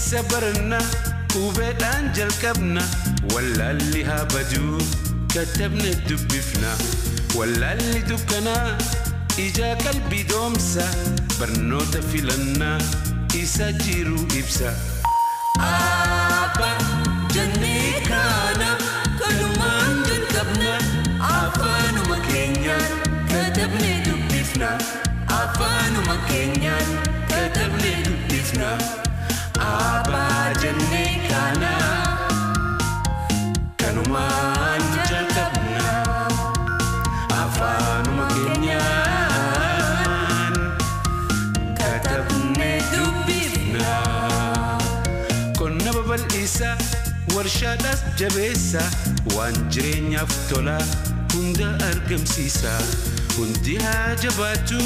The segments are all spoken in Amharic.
sabarna ubeedhaan jalqabna wallaalli haa baduu katabne dubbifna wallaalli dukkanaa ija qalbii doomsa barnoota filannaa isa jiru ibsa Abba jannee kana kanumaan jalqabna afaanuma keenyaan katabne dubbifna afaanuma keenyaan katabne dubbifna Abba jannee kana kanumaan jalqabna afaanuma keenyaan katabne dubbifna qonna babal'isa warshaadhaas jabeessa waan jireenyaaf tola hunda argamsiisa hundi haa jabaatu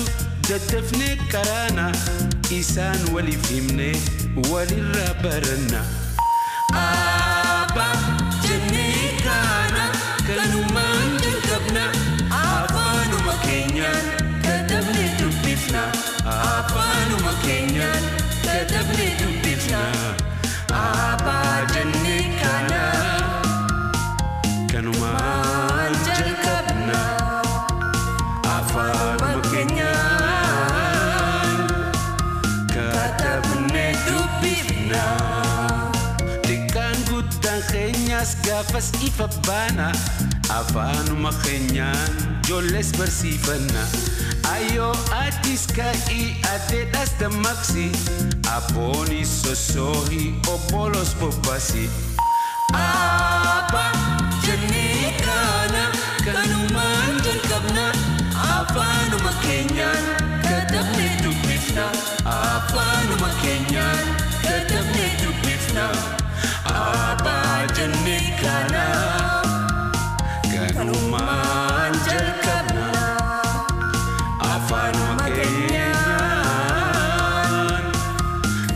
daddafnee karaana isaan waliif himne walirraa baranna Abba jannee kana kanumaan jalqabna afaanuma keenyaan katabne dubbifna afaanuma keenyaan katabne dubbifna Abba jannee kana kanumaan jalqabna afaanuma keenyaan katabne dubbifna Xiqqaan guddaan keenyaas gaafas ifa baana afaanuma keenyaan ijoollees barsiifanna ayyoo atis ka'ii adeedhaas dammaqsi abboonis sossoohii obbolos bobbaasi Abba jannee kana kanumaan jalqabna afaanuma keenyaan katabne dubbifna afaanuma keenyaan katabne dubbifna Abba jannee kana kanumaan jalqabna afaanuma keenyaan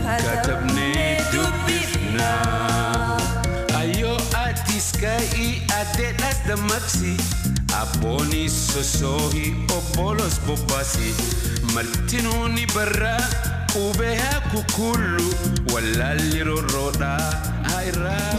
katabne dubbifna ayyoo atis ka'ii adeedhaas dammaqsi abboonis sossoohii obbolos bobbaasi martinuu ni barraa qubee haa kukullu wallaalli rorroodhaa haa irraa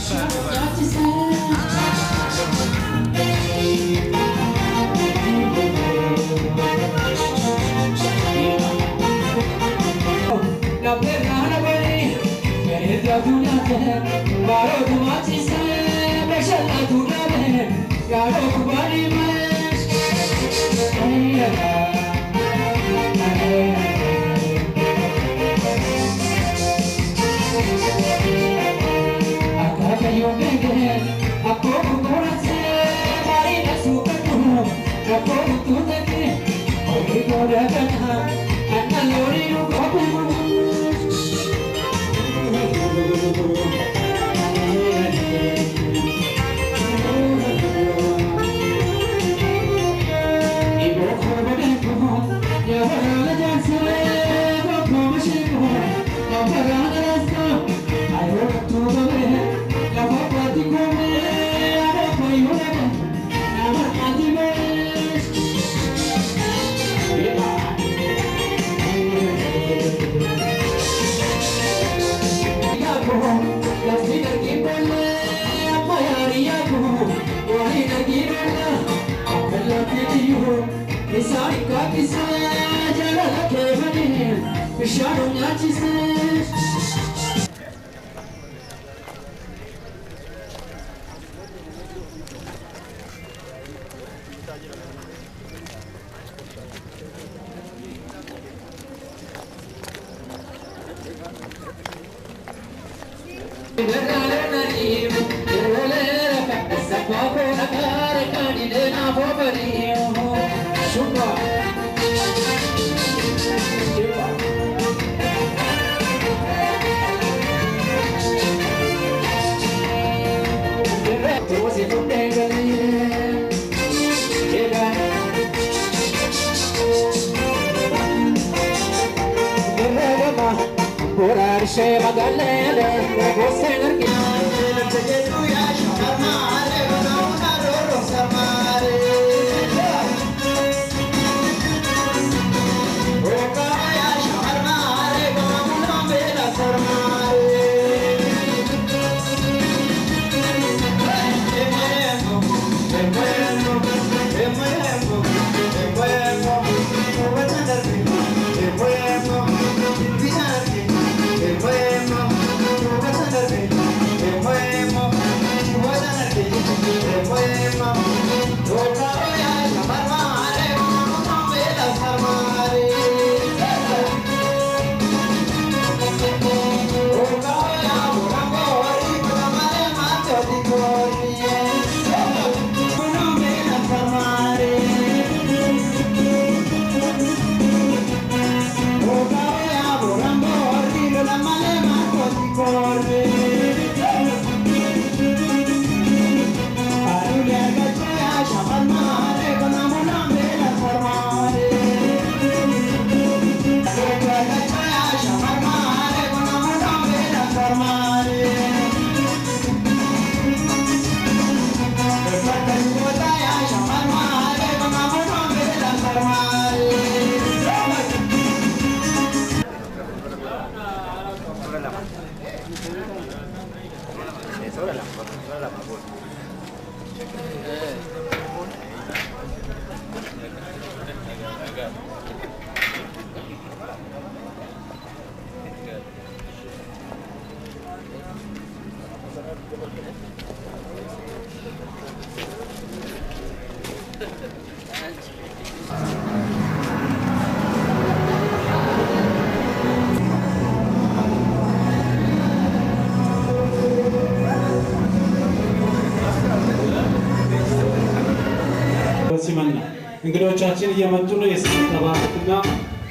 እንግዶቻችን እየመጡ ነው። የስብሰባና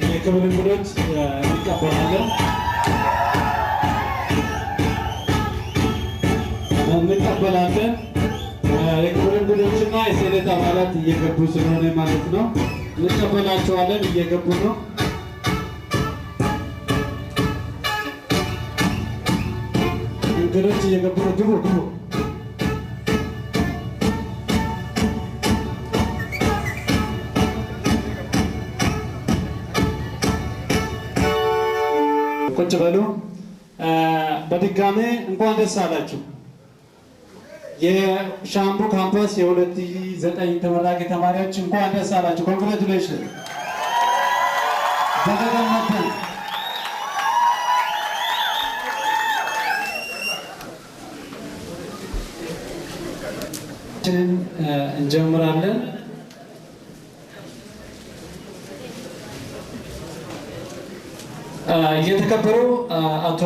የክብር እንግዶች እንቀበላለን። የክብር እንግዶችና የሴኔት አባላት እየገቡ ስለሆነ ማለት ነው እንቀበላቸዋለን። እየገቡ ነው። እንግዶች እየገቡ ነው። ግቡ። ቁጭ በሉ። በድጋሜ እንኳን ደስ አላችሁ። የሻምቡ ካምፓስ የ2009 ተመራቂ ተማሪዎች እንኳን ደስ አላችሁ። ኮንግራቹሌሽን። በተገመተ እንጀምራለን። የተከበሩ አቶ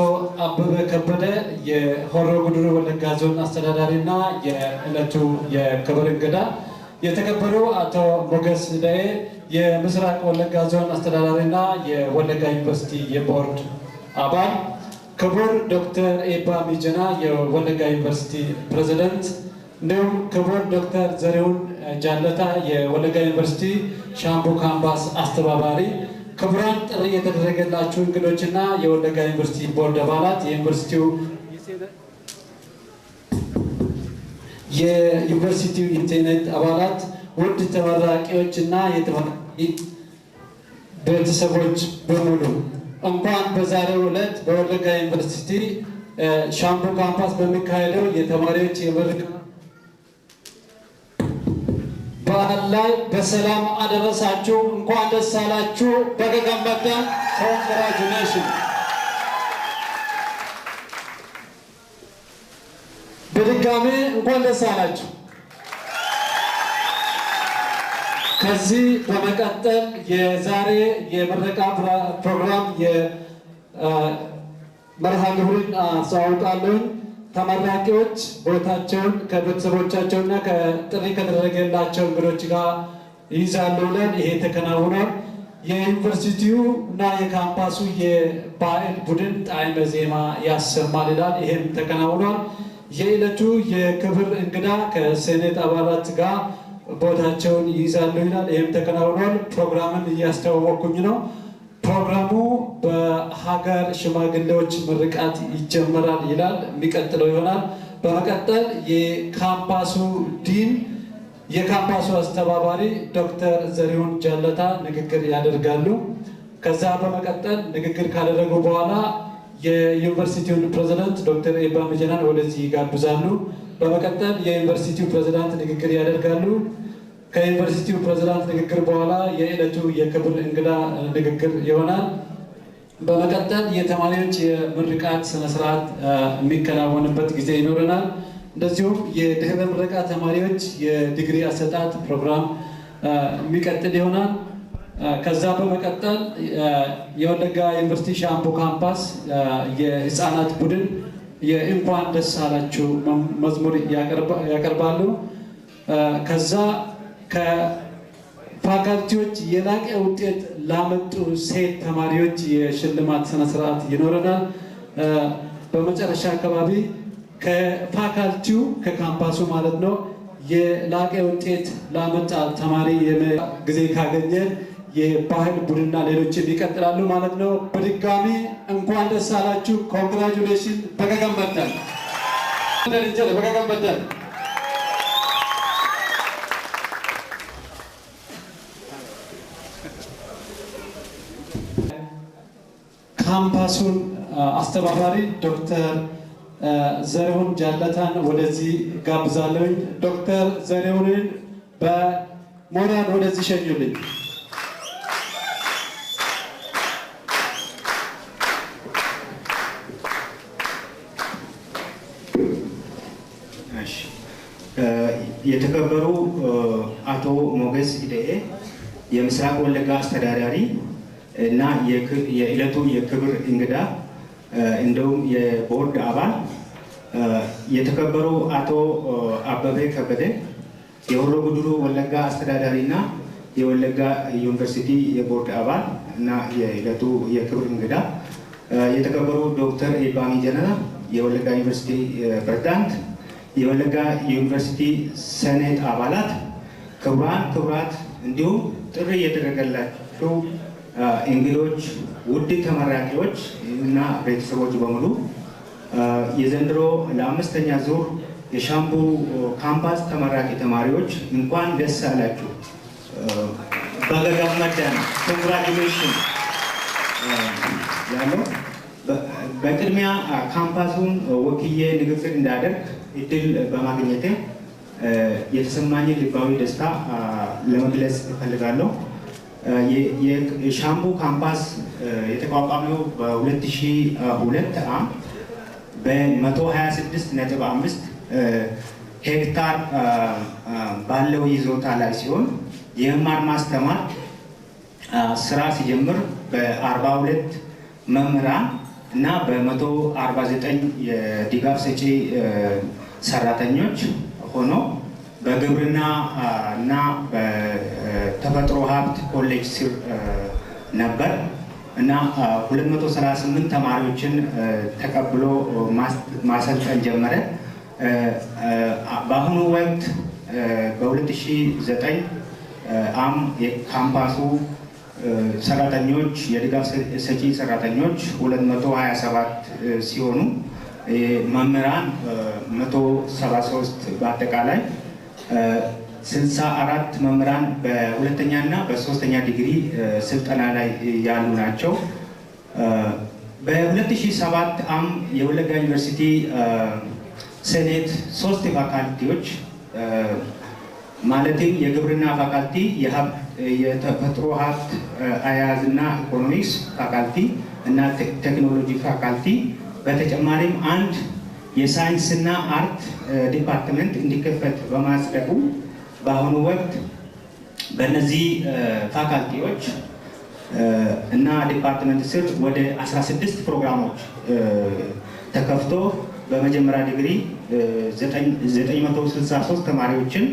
አበበ ከበደ የሆሮ ጉዱሩ ወለጋ ዞን አስተዳዳሪና የዕለቱ የክብር እንግዳ፣ የተከበሩ አቶ ሞገስ ዳዬ የምስራቅ ወለጋ ዞን አስተዳዳሪና የወለጋ ዩኒቨርሲቲ የቦርድ አባል፣ ክቡር ዶክተር ኤባ ሚጀና የወለጋ ዩኒቨርሲቲ ፕሬዝዳንት፣ እንዲሁም ክቡር ዶክተር ዘሪሁን ጃለታ የወለጋ ዩኒቨርሲቲ ሻምቡ ካምፓስ አስተባባሪ፣ ክቡራን ጥሪ የተደረገላችሁ እንግዶችና የወለጋ ዩኒቨርሲቲ ቦርድ አባላት፣ የዩኒቨርሲቲው የሴኔት አባላት፣ ውድ ተመራቂዎችና የተመራቂ ቤተሰቦች በሙሉ እንኳን በዛሬው ዕለት በወለጋ ዩኒቨርሲቲ ሻምቡ ካምፓስ በሚካሄደው የተማሪዎች የምረቃ በዓል ላይ በሰላም አደረሳችሁ። እንኳን ደስ አላችሁ። በገገመተ ኮንግራቹሌሽን። በድጋሜ እንኳን ደስ አላችሁ። ከዚህ በመቀጠል የዛሬ የምረቃ ፕሮግራም የመርሃ ግብሩን አስተዋውቃለሁ። ተመራቂዎች ቦታቸውን ከቤተሰቦቻቸውና ከጥሪ ከተደረገላቸው እንግዶች ጋር ይይዛሉ ብለን ይሄ ተከናውኗል። የዩኒቨርሲቲው እና የካምፓሱ የባዕል ቡድን ጣዕመ ዜማ ያሰማል ይላል። ይሄም ተከናውኗል። የዕለቱ የክብር እንግዳ ከሴኔት አባላት ጋር ቦታቸውን ይይዛሉ ይላል። ይሄም ተከናውኗል። ፕሮግራምን እያስተዋወቅኩኝ ነው። ፕሮግራሙ በሀገር ሽማግሌዎች ምርቃት ይጀመራል ይላል። የሚቀጥለው ይሆናል። በመቀጠል የካምፓሱ ዲን የካምፓሱ አስተባባሪ ዶክተር ዘሪሁን ጃለታ ንግግር ያደርጋሉ። ከዛ በመቀጠል ንግግር ካደረጉ በኋላ የዩኒቨርሲቲውን ፕሬዝዳንት ዶክተር ኤባ ሚጀናን ወደዚህ ይጋብዛሉ። በመቀጠል የዩኒቨርሲቲው ፕሬዝዳንት ንግግር ያደርጋሉ። ከዩኒቨርሲቲው ፕሬዝዳንት ንግግር በኋላ የዕለቱ የክብር እንግዳ ንግግር ይሆናል። በመቀጠል የተማሪዎች የምርቃት ስነስርዓት የሚከናወንበት ጊዜ ይኖረናል። እንደዚሁም የድህረ ምረቃ ተማሪዎች የዲግሪ አሰጣጥ ፕሮግራም የሚቀጥል ይሆናል። ከዛ በመቀጠል የወለጋ ዩኒቨርሲቲ ሻምቡ ካምፓስ የህፃናት ቡድን የእንኳን ደስ አላችሁ መዝሙር ያቀርባሉ። ከዛ ከፋካልቲዎች የላቀ ውጤት ላመጡ ሴት ተማሪዎች የሽልማት ስነስርዓት ይኖረናል። በመጨረሻ አካባቢ ከፋካልቲው ከካምፓሱ ማለት ነው የላቀ ውጤት ላመጣ ተማሪ ጊዜ ካገኘ የባህል ቡድንና ሌሎችም ይቀጥላሉ ማለት ነው። በድጋሚ እንኳን ደስ አላችሁ። ኮንግራቹሌሽን። በገገመተን ካምፓሱን አስተባባሪ ዶክተር ዘሪሁን ጃለታን ወደዚህ ጋብዛለሁኝ። ዶክተር ዘሪሁንን በሞራል ወደዚህ ሸኙልኝ። የተከበሩ አቶ ሞገስ ኢደኤ የምስራቅ ወለጋ አስተዳዳሪ እና የዕለቱ የክብር እንግዳ እንደውም የቦርድ አባል፣ የተከበሩ አቶ አበበ ከበደ የሆሮ ጉዱሩ ወለጋ አስተዳዳሪ እና የወለጋ ዩኒቨርሲቲ የቦርድ አባል እና የዕለቱ የክብር እንግዳ፣ የተከበሩ ዶክተር ኤባሚ ጀነና የወለጋ ዩኒቨርሲቲ ፕሬዝዳንት፣ የወለጋ ዩኒቨርሲቲ ሴኔት አባላት፣ ክቡራት እንዲሁም ጥሪ የተደረገላቸው እንግዶች፣ ውድ ተመራቂዎች እና ቤተሰቦች በሙሉ የዘንድሮ ለአምስተኛ ዙር የሻምቡ ካምፓስ ተመራቂ ተማሪዎች እንኳን ደስ አላችሁ። በገጋመዳን ኮንግራቹሌሽን ያለው በቅድሚያ ካምፓሱን ወክዬ ንግግር እንዳደርግ እድል በማግኘቴ የተሰማኝን ልባዊ ደስታ ለመግለጽ እፈልጋለሁ። የሻምቡ ካምፓስ የተቋቋመው በ2002 ዓ.ም በ126.5 ሄክታር ባለው ይዞታ ላይ ሲሆን የመማር ማስተማር ስራ ሲጀምር በ42 መምህራን እና በ149 የድጋፍ ሰጪ ሰራተኞች ሆኖ በግብርና እና በተፈጥሮ ሀብት ኮሌጅ ስር ነበር እና 238 ተማሪዎችን ተቀብሎ ማሰልጠን ጀመረ። በአሁኑ ወቅት በ2009 ዓ.ም የካምፓሱ ሰራተኞች የድጋፍ ሰጪ ሰራተኞች 227 ሲሆኑ መምህራን 173 በአጠቃላይ 64 መምህራን በሁለተኛ እና በሶስተኛ ዲግሪ ስልጠና ላይ ያሉ ናቸው። በ2007 ዓ.ም የወለጋ ዩኒቨርሲቲ ሴኔት 3 ፋካልቲዎች ማለትም የግብርና ፋካልቲ፣ የተፈጥሮ ሀብት አያያዝና ኢኮኖሚክስ ፋካልቲ እና ቴክኖሎጂ ፋካልቲ በተጨማሪም አንድ የሳይንስና አርት ዲፓርትመንት እንዲከፈት በማጽደቁ በአሁኑ ወቅት በእነዚህ ፋካልቲዎች እና ዲፓርትመንት ስር ወደ 16 ፕሮግራሞች ተከፍቶ በመጀመሪያ ዲግሪ 963 ተማሪዎችን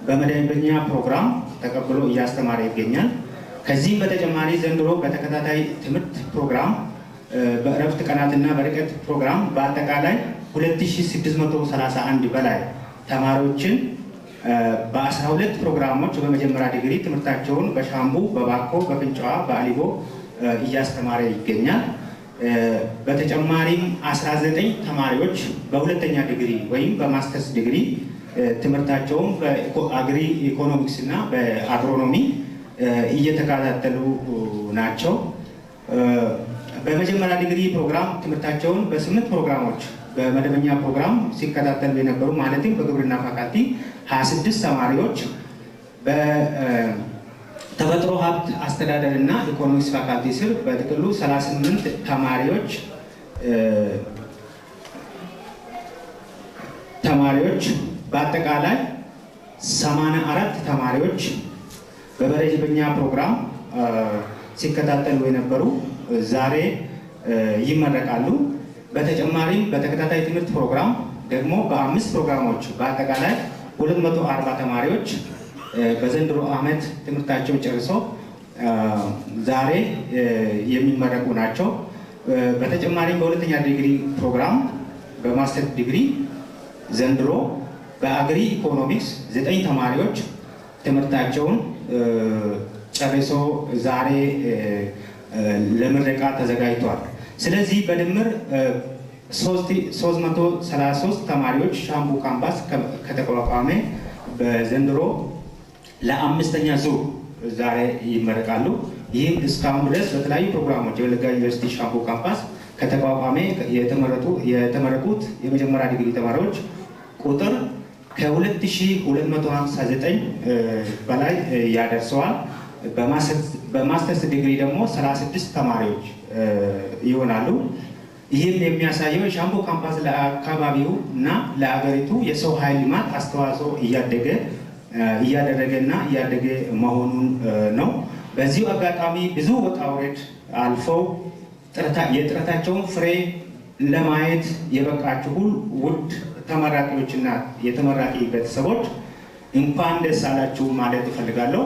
በመደበኛ ፕሮግራም ተቀብሎ እያስተማረ ይገኛል። ከዚህም በተጨማሪ ዘንድሮ በተከታታይ ትምህርት ፕሮግራም፣ በእረፍት ቀናትና በርቀት ፕሮግራም በአጠቃላይ 2631 በላይ ተማሪዎችን በ12 ፕሮግራሞች በመጀመሪያ ዲግሪ ትምህርታቸውን በሻምቡ፣ በባኮ፣ በፍንጫዋ፣ በአሊቦ እያስተማረ ይገኛል። በተጨማሪም 19 ተማሪዎች በሁለተኛ ዲግሪ ወይም በማስተርስ ዲግሪ ትምህርታቸውን በአግሪ ኢኮኖሚክስ እና በአግሮኖሚ እየተከታተሉ ናቸው። በመጀመሪያ ዲግሪ ፕሮግራም ትምህርታቸውን በ8 ፕሮግራሞች በመደበኛ ፕሮግራም ሲከታተሉ የነበሩ ማለትም በግብርና ፋካልቲ 26 ተማሪዎች፣ በተፈጥሮ ሀብት አስተዳደር እና ኢኮኖሚክስ ፋካልቲ ስር በጥቅሉ 38 ተማሪዎች በአጠቃላይ 84 ተማሪዎች በመደበኛ ፕሮግራም ሲከታተሉ የነበሩ ዛሬ ይመረቃሉ። በተጨማሪም በተከታታይ ትምህርት ፕሮግራም ደግሞ በ5 ፕሮግራሞች በአጠቃላይ 240 ተማሪዎች በዘንድሮ ዓመት ትምህርታቸውን ጨርሰው ዛሬ የሚመረቁ ናቸው። በተጨማሪም በሁለተኛ ዲግሪ ፕሮግራም በማስተር ዲግሪ ዘንድሮ በአግሪ ኢኮኖሚክስ 9 ተማሪዎች ትምህርታቸውን ጨርሶ ዛሬ ለምረቃ ተዘጋጅቷል። ስለዚህ በድምር 333 ተማሪዎች ሻምቡ ካምፓስ ከተቋቋመ በዘንድሮ ለአምስተኛ ዙር ዛሬ ይመረቃሉ። ይህም እስካሁን ድረስ በተለያዩ ፕሮግራሞች የወለጋ ዩኒቨርሲቲ ሻምቡ ካምፓስ ከተቋቋመ የተመረቁት የመጀመሪያ ዲግሪ ተማሪዎች ቁጥር ከ2259 በላይ ያደርሰዋል። በማስተርስ ዲግሪ ደግሞ 36 ተማሪዎች ይሆናሉ። ይህም የሚያሳየው የሻምቡ ካምፓስ ለአካባቢው እና ለሀገሪቱ የሰው ኃይል ልማት አስተዋጽኦ እያደረገ መሆኑን ነው። በዚሁ አጋጣሚ ብዙ ውጣ ውረድ አልፈው የጥረታቸውን ፍሬ ለማየት የበቃችሁ ውድ ተመራቂዎችና የተመራቂ ቤተሰቦች እንኳን ደስ አላችሁ ማለት እፈልጋለሁ።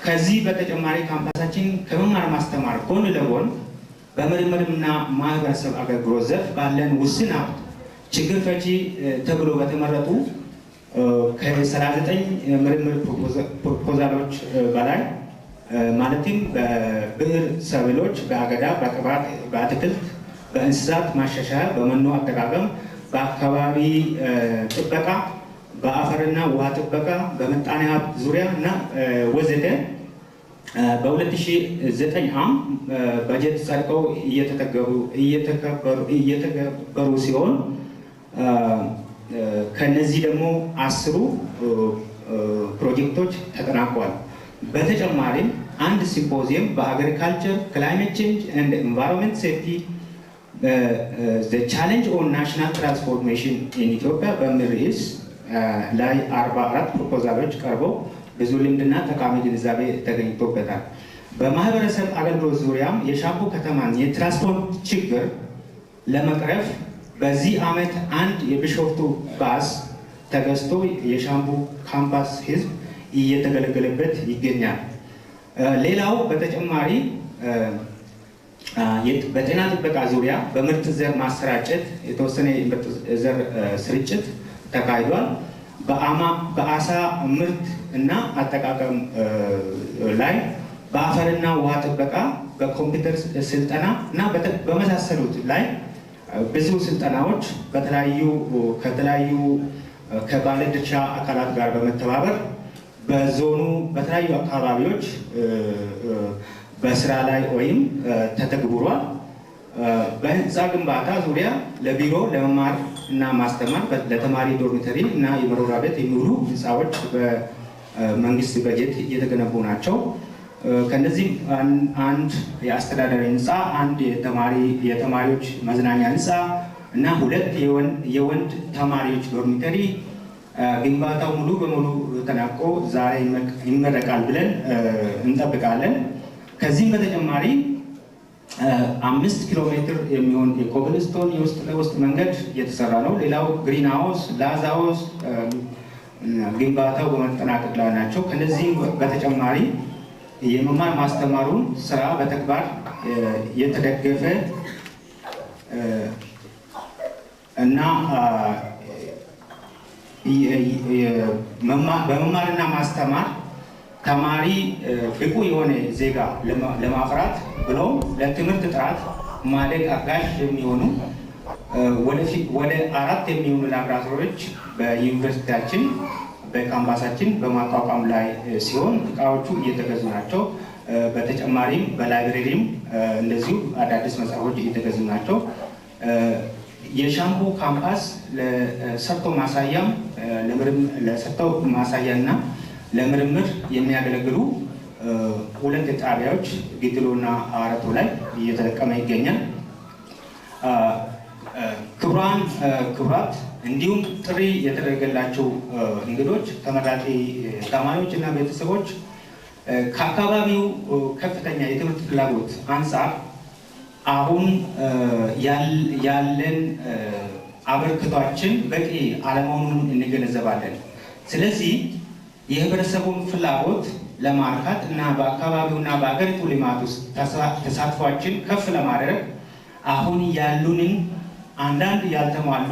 ከዚህ በተጨማሪ ካምፓሳችን ከመማር ማስተማር ጎን ለጎን በምርምርና ማህበረሰብ አገልግሎት ዘርፍ ባለን ውስን ሀብት ችግር ፈቺ ተብሎ በተመረጡ ከ39 ምርምር ፕሮፖዛሎች በላይ ማለትም በብዕር ሰብሎች፣ በአገዳ፣ በቅባት፣ በአትክልት፣ በእንስሳት ማሻሻያ፣ በመኖ አጠቃቀም፣ በአካባቢ ጥበቃ፣ በአፈርና ውሃ ጥበቃ፣ በምጣኔ ሀብት ዙሪያ እና ወዘተ በ2009 ዓ.ም በጀት ጸድቀው እየተገበሩ ሲሆን ከነዚህ ደግሞ 10 ፕሮጀክቶች ተጠናቀዋል። በተጨማሪም አንድ ሲምፖዚየም በአግሪካልቸር ክላይሜት ቼንጅ ኤንድ ኤንቫይሮንመንት ሴፍቲ ዘ ቻሌንጅ ኦን ናሽናል ትራንስፎርሜሽን ኢን ኢትዮጵያ በሚል ርዕስ ላይ 44 ፕሮፖዛሎች ቀርበው ብዙ ልምድና ጠቃሚ ግንዛቤ ተገኝቶበታል። በማህበረሰብ አገልግሎት ዙሪያም የሻምቡ ከተማን የትራንስፖርት ችግር ለመቅረፍ በዚህ ዓመት አንድ የቢሾፍቱ ባስ ተገዝቶ የሻምቡ ካምፓስ ህዝብ እየተገለገለበት ይገኛል። ሌላው በተጨማሪ በጤና ጥበቃ ዙሪያ በምርጥ ዘር ማሰራጨት የተወሰነ የምርጥ ዘር ስርጭት ተካሂዷል። በአሳ ምርት እና አጠቃቀም ላይ በአፈርና ውሃ ጥበቃ፣ በኮምፒውተር ስልጠና እና በመሳሰሉት ላይ ብዙ ስልጠናዎች ከተለያዩ ከባለድርሻ አካላት ጋር በመተባበር በዞኑ በተለያዩ አካባቢዎች በስራ ላይ ወይም ተተግብሯል። በህንፃ ግንባታ ዙሪያ ለቢሮ ለመማር እና ማስተማር ለተማሪ ዶርሚተሪ እና የመኖሪያ ቤት የሚውሉ ህንፃዎች በመንግስት በጀት እየተገነቡ ናቸው። ከነዚህ አንድ የአስተዳደር ህንፃ፣ አንድ የተማሪዎች መዝናኛ ህንፃ እና 2 የወንድ ተማሪዎች ዶርሚተሪ ግንባታው ሙሉ በሙሉ ተጠናቆ ዛሬ ይመረቃል ብለን እንጠብቃለን። ከዚህም በተጨማሪ 5 ኪሎ ሜትር የሚሆን የኮብልስቶን የውስጥ ለውስጥ መንገድ እየተሰራ ነው። ሌላው ግሪን ሃውስ፣ ላዛ ሃውስ ግንባታው በመጠናቀቅ ላይ ናቸው። ከነዚህም በተጨማሪ የመማር ማስተማሩን ስራ በተግባር የተደገፈ እና በመማርና ማስተማር ተማሪ ብቁ የሆነ ዜጋ ለማፍራት ብሎም ለትምህርት ጥራት ማደግ አጋዥ የሚሆኑ ወደ 4 የሚሆኑ ላብራቶሪዎች በዩኒቨርሲቲያችን በካምፓሳችን በማቋቋም ላይ ሲሆን እቃዎቹ እየተገዙ ናቸው። በተጨማሪም በላይብሬሪም እንደዚሁ አዳዲስ መጽሐፎች እየተገዙ ናቸው። የሻምቡ ካምፓስ ለሰርቶ ማሳያና ለምርምር የሚያገለግሉ 2 ጣቢያዎች ግድሎና አረቶ ላይ እየተጠቀመ ይገኛል። ክቡራት እንዲሁም ጥሪ የተደረገላቸው እንግዶች፣ ተመራቂ ተማሪዎች እና ቤተሰቦች ከአካባቢው ከፍተኛ የትምህርት ፍላጎት አንጻር አሁን ያለን አበርክቷችን በቂ አለመሆኑን እንገነዘባለን። ስለዚህ የህብረተሰቡን ፍላጎት ለማርካት እና በአካባቢውና በአገሪቱ ልማት ውስጥ ተሳትፏችን ከፍ ለማድረግ አሁን ያሉንን አንዳንድ ያልተሟሉ